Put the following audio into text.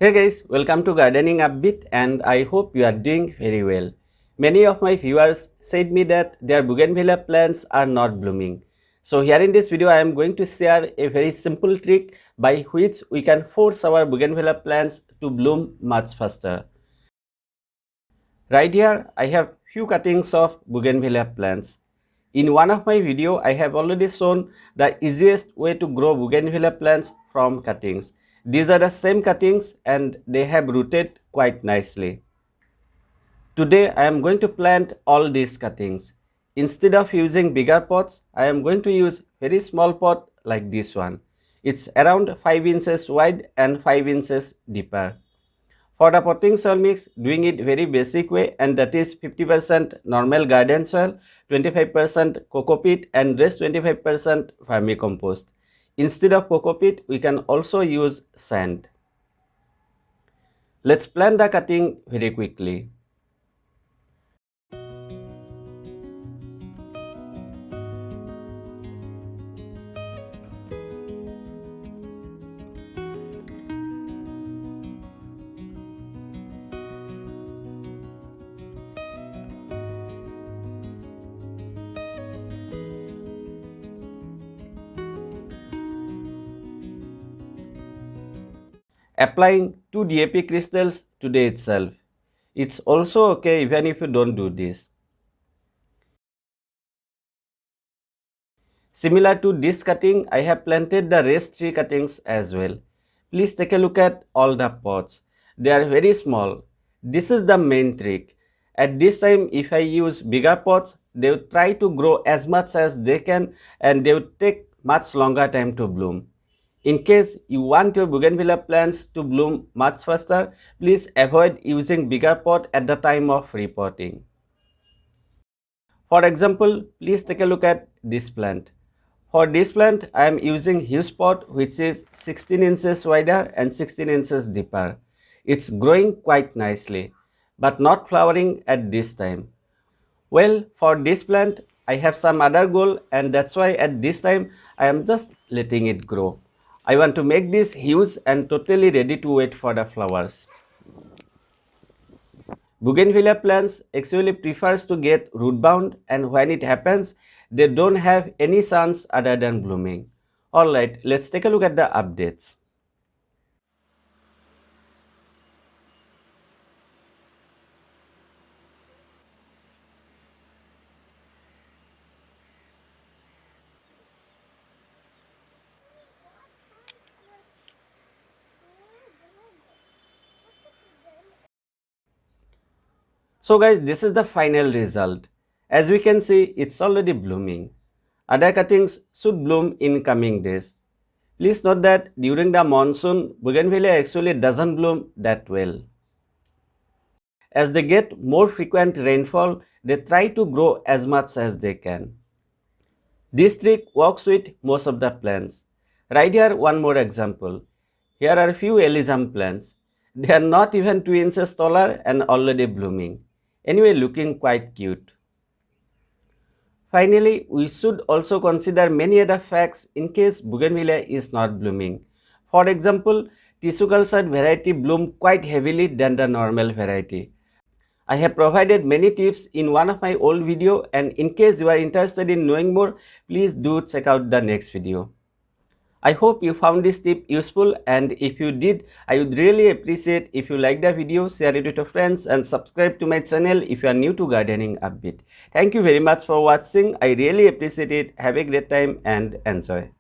Hey guys, welcome to Gardening Upbeat and I hope you are doing very well. Many of my viewers said me that their bougainvillea plants are not blooming. So here in this video I am going to share a very simple trick by which we can force our bougainvillea plants to bloom much faster. Right here I have few cuttings of bougainvillea plants. In one of my video I have already shown the easiest way to grow bougainvillea plants from cuttings. These are the same cuttings and they have rooted quite nicely. Today I am going to plant all these cuttings. Instead of using bigger pots, I am going to use very small pot like this one. It's around 5 inches wide and 5 inches deeper. For the potting soil mix, doing it very basic way, and that is 50% normal garden soil, 25% coco peat and rest 25% vermicompost. Instead of coco peat, we can also use sand. Let's plant the cutting very quickly. Applying 2 DAP crystals today itself. It's also okay even if you don't do this. Similar to this cutting, I have planted the rest 3 cuttings as well. Please take a look at all the pots. They are very small. This is the main trick. At this time, if I use bigger pots, they will try to grow as much as they can and they will take much longer time to bloom. In case you want your bougainvillea plants to bloom much faster, please avoid using bigger pot at the time of repotting. For example, please take a look at this plant. For this plant, I am using huge pot which is 16 inches wider and 16 inches deeper. It's growing quite nicely, but not flowering at this time. Well, for this plant, I have some other goal and that's why at this time, I am just letting it grow. I want to make this huge and totally ready to wait for the flowers. Bougainvillea plants actually prefers to get root bound and when it happens, they don't have any chance other than blooming. Alright, let's take a look at the updates. So guys, this is the final result. As we can see, it's already blooming. Other cuttings should bloom in coming days. Please note that during the monsoon, bougainvillea actually doesn't bloom that well. As they get more frequent rainfall, they try to grow as much as they can. This trick works with most of the plants. Right here, one more example. Here are few Elysium plants. They are not even 2 inches taller and already blooming. Anyway, looking quite cute. Finally, we should also consider many other facts in case bougainvillea is not blooming. For example, tissue cultured variety bloom quite heavily than the normal variety. I have provided many tips in one of my old video and in case you are interested in knowing more, please do check out the next video. I hope you found this tip useful and if you did, I would really appreciate if you like the video, share it with your friends and subscribe to my channel if you are new to Gardening Upbeat. Thank you very much for watching. I really appreciate it. Have a great time and enjoy.